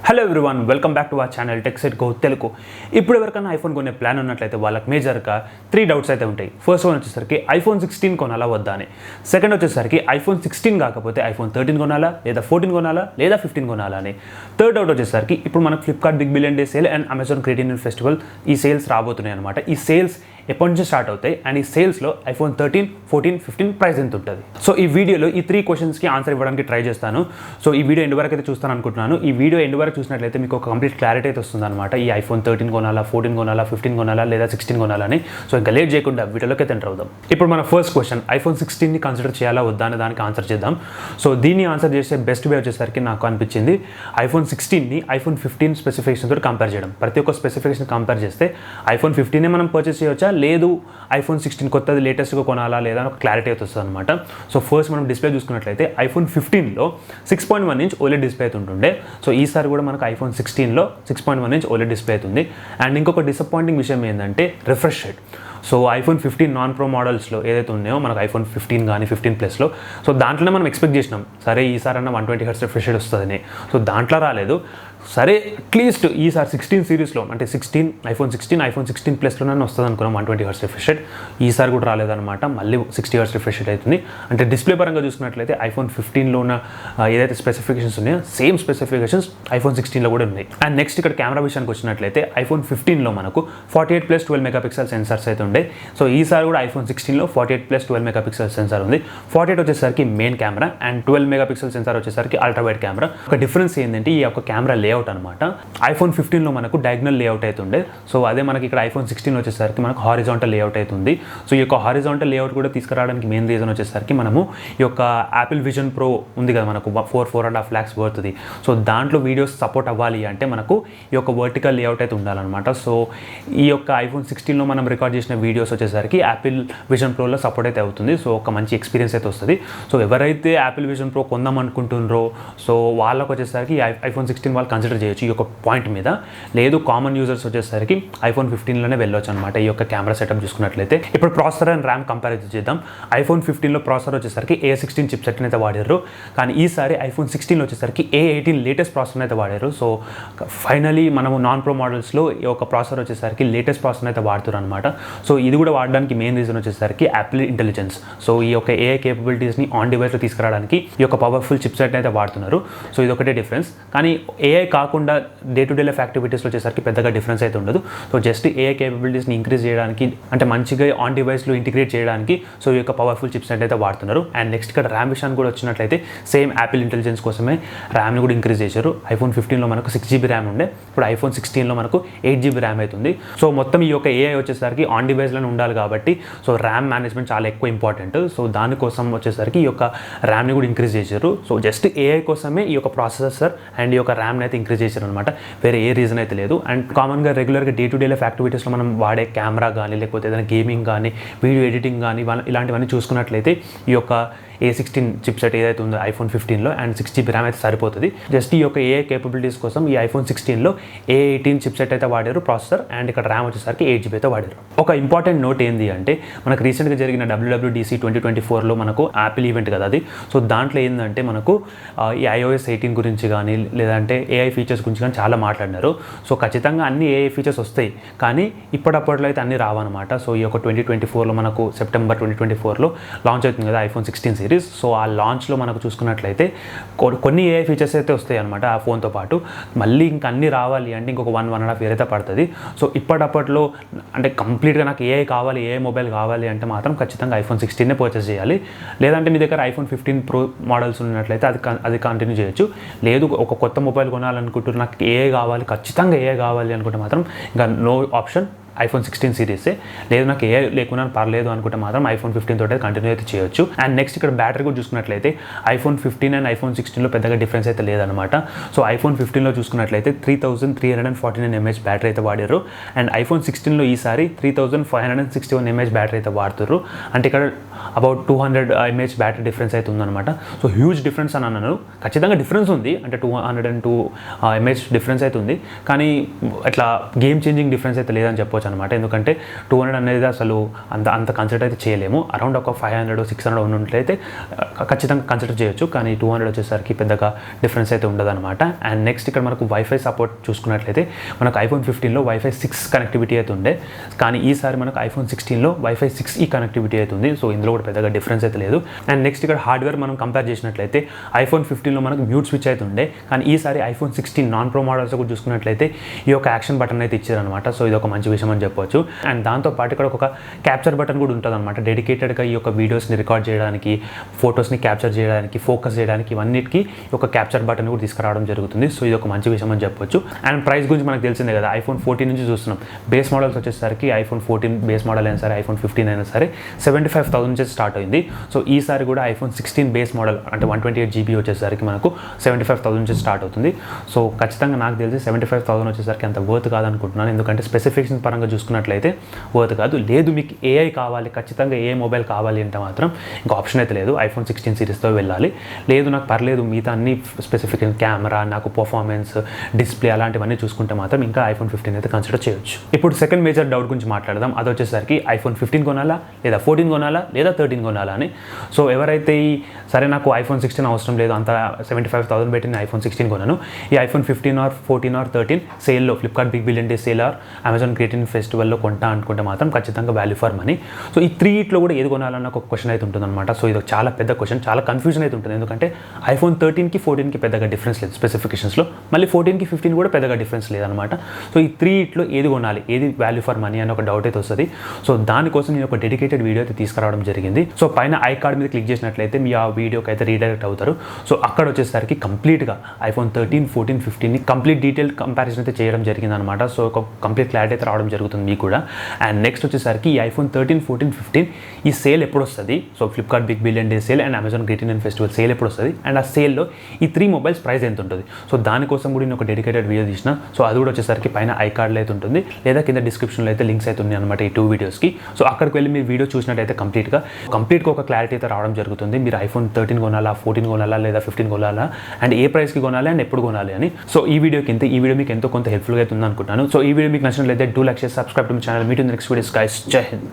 Hello everyone, welcome back to our channel tech set go Telugu. ఇప్పుడు ఎవరికైనా iPhone కొనే plan ఉన్నట్లయితే వాళ్ళకి మేజర్గా 3 డౌట్స్ అయితే ఉంటాయి. ఫస్ట్ వన్ వచ్చేసరికి ఐఫోన్ 16 కొనాలా వద్దా అని. సెకండ్ వచ్చేసరికి ఐఫోన్ 16 కాకపోతే ఐఫోన్ 13 కొనాలా, లేదా 14 కొనాలా, లేదా 15 కొనాలా అని. థర్డ్ డౌట్ వచ్చేసరికి ఇప్పుడు మనకు Flipkart big billion day sale and Amazon creative festival ఈ సేల్స్ రాబోతున్నాయి అనమాట. ఈ సేల్స్ ఎప్పటి నుంచి స్టార్ట్ అవుతాయి అండ్ ఈ సేల్స్లో ఐఫోన్ 13, 14, 15 ప్రైస్ ఎంత ఉంటుంది. సో ఈ వీడియోలో ఈ 3 క్వశ్చన్స్కి ఆన్సర్ ఇవ్వడానికి ట్రై చేస్తాను. సో ఈ వీడియో ఎండ్ వరకు అయితే చూస్తాను అనుకుంటున్నాను. ఈ వీడియో ఎండ్ వరకు చూసినట్లయితే మీకు ఒక కంప్లీట్ క్లారిటీ అయితే వస్తుంది అనమాట. ఈ ఐఫోన్ 13 కొనాలా, 14 కొనాలా, 15 కొనాలా, లేదా 16 కొనాలని. సో ఇంకా లేట్ చేయకుండా వీడియోలోకి అయితే ఎంటర్ అవుదాం. ఇప్పుడు మన ఫస్ట్ క్వశ్చన్, ఐఫోన్ 16ని కన్సిడర్ చేయాలా వద్దా అనే దానికి ఆన్సర్ చేద్దాం. సో దీన్ని ఆన్సర్ చేసే బెస్ట్ వే వచ్చేసరికి నాకు అనిపించింది ఐఫోన్ 16ని ఐఫోన్ 15 స్పెసిఫికేషన్ తోటి కంపేర్ చేయడం. ప్రతి ఒక్క స్పెసిఫికేషన్ కంపేర్ చేస్తే ఐఫోన్ 15నే మనం పర్చేస్ చేయవచ్చా, లేదు ఐఫోన్ 16 కొత్తది లేటెస్ట్గా కొనాలా లేదా అని ఒక క్లారిటీ అయితే వస్తుంది అనమాట. సో ఫస్ట్ మనం డిస్ప్లే చూసుకున్నట్లయితే ఐఫోన్ 15లో 6.1 ఇంచ్ ఓలెడ్ డిస్ప్లే అయితే ఉంటుండే. సో ఈసారి కూడా మనకు ఐఫోన్ 16లో 6.1 ఇంచ్ ఓలెడ్ డిస్ప్లే అవుతుంది. అండ్ ఇంకొక డిసప్పాయింటింగ్ విషయం ఏంటంటే refresh rate. So iPhone 15 non pro మోడల్స్లో ఏదైతే ఉన్నాయో మనకు ఐఫోన్ 15 కానీ 15 ప్లస్లో, సో దాంట్లోనే మనం ఎక్స్పెక్ట్ చేసినాం సరే ఈసారన్నా 120 హెర్ట్జ్ రిఫ్రెష్ రేట్ వస్తుందని. సో దాంట్లో రాలేదు. సరే అట్లీస్ట్ ఈసారి 16 సిరీస్లో అంటే ఐఫోన్ 16 ప్లస్లోనే వస్తుంది అనుకున్నాం 120 హెర్ట్జ్ రిఫ్రెష్ రేట్. ఈసారి కూడా రాలేదన్నమాట. మళ్ళీ 60 హెర్ట్జ్ రిఫ్రెష్ రేట్ అవుతుంది. అంటే డిస్ప్లే పరంగా చూసుకున్నట్లయితే ఐఫోన్ 15లో ఉన్న ఏదైతే స్పెసిఫికేషన్స్ ఉన్నాయో సేమ్ స్పెసిఫికేషన్స్ ఐఫోన్ 16లో కూడా ఉన్నాయి. అండ్ నెక్స్ట్ ఇక్కడ కెమెరా విషయానికి వచ్చినట్లయితే ఐఫోన్ 15లో మనకు 48+12 మెగాపిక్సెల్ సెన్సార్స్ అయితే ఉండే. సో ఈసారి కూడా ఐఫోన్ 16లో 48+12 మెగాపిక్సెల్ సెన్సార్ ఉంది. 48 వచ్చేసరికి main camera and 12 megapixel sensor వచ్చేసరికి అల్ట్రా వైడ్ కెమెరా. ఒక డిఫరెన్స్ ఏంటంటే ఈ యొక్క కెమెరా లేఅవుట్ అనమాట. ఐఫోన్ 15లో మనకు డయాగ్నల్ లేఅవుట్ అవుతుండే. సో అదే మనకి ఇక్కడ ఐఫోన్ 16 వచ్చేసరికి మనకు హారిజాంటల్ లేఅవుట్ అవుతుంది. సో ఈ యొక్క హారిజాంటల్ లేఅవుట్ కూడా తీసుకురావడానికి మెయిన్ రీజన్ వచ్చేసరికి మనము ఈ యొక్క యాపిల్ విజన్ ప్రో ఉంది కదా మనకు 4.5 lakhs వర్త్ది. సో దాంట్లో వీడియోస్ సపోర్ట్ అవ్వాలి అంటే మనకు ఈ యొక్క వర్టికల్ లేఅవుట్ అయితే ఉండాలన్నమాట. సో ఈ యొక్క ఐఫోన్ 16లో మనం రికార్డ్ చేసిన వీడియోస్ వచ్చేసరికి యాపిల్ విజన్ ప్రోలో సపోర్ట్ అయితే అవుతుంది. సో ఒక మంచి ఎక్స్పీరియన్స్ అయితే వస్తుంది. సో ఎవరైతే యాపిల్ విజన్ ప్రో కొందాం అనుకుంటున్నారో సో వాళ్ళకు వచ్చేసరికి ఐఫోన్ 16 వాళ్ళు కన్సిడర్ చేయొచ్చు ఈ యొక్క పాయింట్ మీద. లేదు కామన్ యూజర్స్ వచ్చేసరికి ఐఫోన్ 15లోనే వెళ్ళొచ్చు అనమాట ఈ యొక్క కెమెరా సెటప్ చూసుకున్నట్లయితే. ఇప్పుడు ప్రాసెసర్ అండ్ ర్యామ్ కంపారిజన్ చేద్దాం. ఐఫోన్ 15లో ప్రాసెసర్ వచ్చేసరికి A16 చిప్ సెట్ అయితే వాడారు. కానీ ఈసారి ఐఫోన్ 16లో వచ్చేసరికి A18 లేటెస్ట్ ప్రాసెసర్ అయితే వాడారు. సో ఫైనలీ మనము నాన్ ప్రో మోడల్స్లో ఈ యొక్క ప్రాసెసర్ వచ్చేసరికి లేటెస్ట్ ప్రాసెసర్ అయితే వాడుతున్నారు అనమాట. సో ఇది కూడా వాడడానికి మెయిన్ రీజన్ వచ్చేసరికి యాపిల్ ఇంటెలిజెన్స్. సో ఈ యొక్క AI కేపబిలిటీస్ని ఆన్ డివైస్లో తీసుకురావడానికి ఈ యొక్క పవర్ఫుల్ చిప్ సెట్ అయితే వాడుతున్నారు. సో ఇది ఒకటే డిఫరెన్స్. కానీ AI కాకుండా డే టు డే లైఫ్ యాక్టివిటీస్లో వచ్చేసరికి పెద్దగా డిఫరెన్స్ అయితే ఉండదు. సో జస్ట్ AI కేపబిలిటీస్ని ఇంక్రీజ్ చేయడానికి అంటే మంచిగా ఆన్ డివైస్లో ఇంటిగ్రేట్ చేయడానికి సో ఈ యొక్క పవర్ఫుల్ చిప్ సెట్ అయితే వాడుతున్నారు. అండ్ నెక్స్ట్ ఇక్కడ ర్యామ్ విషయానికి కూడా వచ్చినట్లయితే సేమ్ యాపిల్ ఇంటెలిజెన్స్ కోసమే ర్యామ్ని కూడా ఇంక్రీజ్ చేశారు. ఐఫోన్ 15లో మనకు 6GB ర్యామ్ ఉండే, ఇప్పుడు ఐఫోన్ 16లో మనకు 8GB ర్యామ్ అవుతుంది. సో మొత్తం ఈ యొక్క AI వచ్చేసరికి ఆన్ డివైస్లోనే ఉండాలి కాబట్టి సో ర్యామ్ మేనేజ్మెంట్ చాలా ఎక్కువ ఇంపార్టెంట్. సో దానికోసం వచ్చేసరికి ఈ యొక్క ర్యామ్ని కూడా ఇంక్రీజ్ చేశారు. సో జస్ట్ AI కోసమే ఈ యొక్క ప్రాసెసర్ అండ్ ఈ యొక్క ర్యామ్ని అయితే ఇంక్రీజ్ చేశారు అనమాట. వేరే ఏ రీజన్ అయితే లేదు. అండ్ కామన్గా రెగ్యులర్గా డే టు డే లైఫ్ యాక్టివిటీస్లో మనం వాడే కెమెరా కానీ లేకపోతే ఏదైనా గేమింగ్ కానీ వీడియో ఎడిటింగ్ కానీ ఇలాంటివన్నీ చూసుకున్నట్లయితే ఈ యొక్క A16 చిప్ సెట్ ఏదైతే ఉందో ఐఫోన్ 15లో అండ్ 6GB ర్యామ్ అయితే సరిపోతుంది. జస్ట్ ఈ యొక్క AI కేపబిలిటీస్ కోసం ఈ ఐఫోన్ 16లో A18 చిప్ సెట్ అయితే వాడారు ప్రాసెసర్ అండ్ ఇక్కడ ర్యామ్ వచ్చేసరికి 8GB అయితే వాడారు. ఒక ఇంపార్టెంట్ నోట్ ఏంటి అంటే మనకు రీసెంట్గా జరిగిన WWDC 2024లో మనకు యాపిల్ ఈవెంట్ కదా అది. సో దాంట్లో ఏంటంటే మనకు ఈ iOS 18 గురించి కానీ లేదంటే AI ఫీచర్స్ గురించి కానీ చాలా మాట్లాడినారు. సో ఖచ్చితంగా అన్ని AI ఫీచర్స్ వస్తాయి కానీ ఇప్పటిలో అయితే అన్ని రావన్నమాట. సో ఈ యొక్క 2024లో మనకు సెప్టెంబర్ 2024లో లాంచ్ అవుతుంది కదా ఐఫోన్ 16 సిరీస్. సో ఆ లాంచ్లో మనకు చూసుకున్నట్లయితే కొన్ని AI ఫీచర్స్ అయితే వస్తాయి అనమాట ఆ ఫోన్తో పాటు. మళ్ళీ ఇంకా అన్నీ రావాలి అంటే ఇంకొక 1.5 year అయితే పడుతుంది. సో ఇప్పటిలో అంటే కంప్లీట్గా నాకు AI కావాలి, AI మొబైల్ కావాలి అంటే మాత్రం ఖచ్చితంగా ఐఫోన్ 16నే పర్చేస్ చేయాలి. లేదంటే మీ దగ్గర ఐఫోన్ 15 ప్రో మోడల్స్ ఉన్నట్లయితే అది కంటిన్యూ చేయొచ్చు. లేదు ఒక కొత్త మొబైల్ కొనాలనుకుంటున్నారు, నాకు AI కావాలి, ఖచ్చితంగా AI కావాలి అనుకుంటే మాత్రం ఇంకా నో ఆప్షన్ ఐఫోన్ 16 సిరీసే. లేదు నాకు AI లేకున్నా పర్లేదు అనుకుంటే మాత్రం ఐఫోన్ 15 తోటే కంటిన్యూ అయితే చేయొచ్చు. అండ్ నెక్స్ట్ ఇక్కడ బ్యాటరీ కూడా చూసుకున్నట్లయితే ఐఫోన్ 15 అండ్ ఐఫోన్ 16లో పెద్దగా డిఫరెన్స్ అయితే లేదనమాట. సో ఐఫోన్ 15లో చూసుకున్నట్లయితే 3349 mAh బ్యాటరీ అయితే వాడారు. అండ్ ఐఫోన్ 16లో ఈసారి 3561 mAh బ్యాటరీ అయితే వాడుతారు. అంటే ఇక్కడ అబౌట్ 200 mAh బ్యాటరీ డిఫరెన్స్ అయితే ఉందన్నమాట. సో హ్యూజ్ డిఫరెన్స్ అని అన్నాను. ఖచ్చితంగా డిఫరెన్స్ ఉంది, అంటే 202 mAh డిఫరెన్స్ అయితే ఉంది. కానీ అట్లా గేమ్ చేంజింగ్ డిఫరెన్స్ అయితే లేదని చెప్పొచ్చు అనమాట. ఎందుకంటే 200 అనేది అసలు అంత కన్సిడర్ అయితే చేయలేము. అరౌండ్ ఒక 500 600 ఉన్నట్లయితే ఖచ్చితంగా కన్సిడర్ చేయొచ్చు. కానీ 200 వచ్చేసరికి పెద్దగా డిఫరెన్స్ అయితే ఉండదన్నమాట. అండ్ నెక్స్ట్ ఇక్కడ మనకు వైఫై సపోర్ట్ చూసుకున్నట్లయితే మనకు iPhone 15లో వైఫై 6 కనెక్టివిటీ అయితే ఉండే, కానీ ఈసారి మనకు iPhone 16లో వైఫై 6E కనెక్టివిటీ అయితే ఉంది. సో ఇందులో కూడా పెద్దగా డిఫరెన్స్ అయితే లేదు. అండ్ నెక్స్ట్ ఇక్కడ హార్డ్వేర్ మనం కంపేర్ చేసినట్లయితే iPhone 15లో మనకు మ్యూట్ స్విచ్ అయితే ఉండే, కానీ ఈసారి iPhone 16 నాన్ ప్రో మోడల్స్ కూడా చూసుకున్నట్లయితే ఈ యొక్క యాక్షన్ బటన్ అయితే ఇచ్చారనమాట. సో ఇది ఒక మంచి విషయం అని చెప్పొచ్చు. అండ్ దాంతోపాటు ఇక్కడ ఒక క్యాప్చర్ బటన్ కూడా ఉంటుంది అనమాట. డెడికేటెడ్గా ఈ యొక్క వీడియోస్ని రికార్డ్ చేయడానికి, ఫొటోస్ని క్యాప్చర్ చేయడానికి, ఫోకస్ చేయడానికి ఇవన్నిటికీ ఒక క్యాప్చర్ బటన్ కూడా తీసుకురావడం జరుగుతుంది. సో ఇది ఒక మంచి విషయం అని చెప్పొచ్చు. అండ్ ప్రైస్ గురించి మనకు తెలిసిందే కదా, iPhone 14 నుంచి చూస్తున్నాం. బేస్ మోడల్స్ వచ్చేసరికి iPhone 14 బేస్ మోడల్ అయినా సరే, iPhone 15 అయినా సరే 75,000 నుంచి స్టార్ట్ అయింది. సో ఈసారి కూడా iPhone 16 బేస్ మోడల్ అంటే 128GB వచ్చేసరికి మనకు 75,000 నుంచి స్టార్ట్ అవుతుంది. సో ఖచ్చితంగా నాకు తెలిసి 75,000 వచ్చేసరికి అంత వర్త్ కాదనుకుంటున్నాను. ఎందుకంటే స్పెసిఫికేషన్ పరంగా చూసుకున్నట్లయితే వర్త్ కాదు. లేదు మీకు AI కావాలి, ఖచ్చితంగా ఏ మొబైల్ కావాలి అంటే మాత్రం ఇంకా ఆప్షన్ అయితే లేదు, iPhone 16 సిరీస్తో వెళ్ళాలి. లేదు నాకు పర్లేదు మిగతా అన్ని స్పెసిఫికేషన్, కెమెరా, నాకు పర్ఫార్మెన్స్, డిస్ప్లే అలాంటివన్నీ చూసుకుంటే మాత్రం ఇంకా iPhone 15 అయితే కన్సిడర్ చేయొచ్చు. ఇప్పుడు సెకండ్ మేజర్ డౌట్ గురించి మాట్లాడదాం. అది వచ్చేసరికి iPhone 15 కొనాలా, లేదా 14 కొనాలా, లేదా 13 కొనాలా అని. సో ఎవరైతే సరే నాకు iPhone 16 అవసరం లేదు, అంత 75,000 పెట్టి నేను iPhone 16 కొన్నాను, ఈ iPhone 15 ఆర్ 14 ఆర్ 13 సేల్లో, Flipkart big billion day sale or Amazon great Indian ఫెస్టివల్లో కొంటా అనుకుంటే మాత్రం ఖచ్చితంగా వాల్యూ ఫర్ మనీ. సో ఈ 3 కూడా ఏది కొనాలన్న ఒక క్వశ్చన్ అయితే ఉంటుందన్నమాట. సో ఇది చాలా పెద్ద క్వశ్చన్, చాలా కన్ఫ్యూజన్ అయితే ఉంటుంది. ఎందుకంటే iPhone 13కి 14కి పెద్దగా డిఫరెన్స్ లేదు స్పెసిఫికేషన్స్లో, మళ్ళీ 14కి 15 కూడా పెద్దగా డిఫరెన్స్ లేదనమాట. సో ఈ 3 ఏది కొనాలి, ఏది వాల్యూ ఫర్ మనీ అని ఒక డౌట్ అయితే వస్తుంది. సో దానికోసం నేను ఒక డెడికేటెడ్ వీడియో అయితే తీసుకురావడం జరిగింది. సో పైన ఐ కార్డ్ మీద క్లిక్ చేసినట్లయితే మీ ఆ వీడియోకి అయితే రీడైరెక్ట్ అవుతారు. సో అక్కడ వచ్చేసరికి కంప్లీట్గా iPhone 13, 14, 15ని కంప్లీట్ డీటెయిల్ కంపారిజన్ అయితే చేయడం జరిగింది అనమాట. సో ఒక కంప్లీట్ క్లారిటీ అయితే రావడం జరుగుతుంది మీకు కూడా. అండ్ నెక్స్ట్ వచ్చేసరికి ఈ iPhone 13, 14, 15 ఈ సేల్ ఎప్పుడు వస్తుంది, so Flipkart big billion day sale and Amazon great Indian festival sale ఎప్పుడు వస్తుంది, అండ్ ఆ సేల్లో ఈ 3 మొబైల్స్ ప్రైస్ ఎంత ఉంటుంది. సో దానికోసం కూడా నేను ఒక డెడికేటెడ్ వీడియో తీసిన. సో అది కూడా వచ్చేసరికి పైన ఐ కార్డ్లో అయితే ఉంటుంది, లేదా కింద డిస్క్రిప్షన్లో అయితే లింక్స్ అయితే ఉన్నాయి అనమాట ఈ 2 వీడియోస్కి. సో అక్కడికి వెళ్ళి మీరు వీడియో చూసినట్టయితే కంప్లీట్గా ఒక క్లారిటీ అయితే రావడం జరుగుతుంది. మీరు iPhone 13 కొనాలా, 14 కొనాలా, లేదా 15 కొనాలా, అండ్ ఏ ప్రైస్కి కొనాలి అండ్ ఎప్పుడు కొనాలి అని. సో ఈ వీడియో మీకు ఎంతో కొంత హెల్ప్ఫుల్గా అయితే ఉంది అనుకుంటున్నాను. సో ఈ వీడియో మీకు నచ్చినట్లయితే do like, share, subscribe to my channel. Meet in the next videos guys. జై హింద్.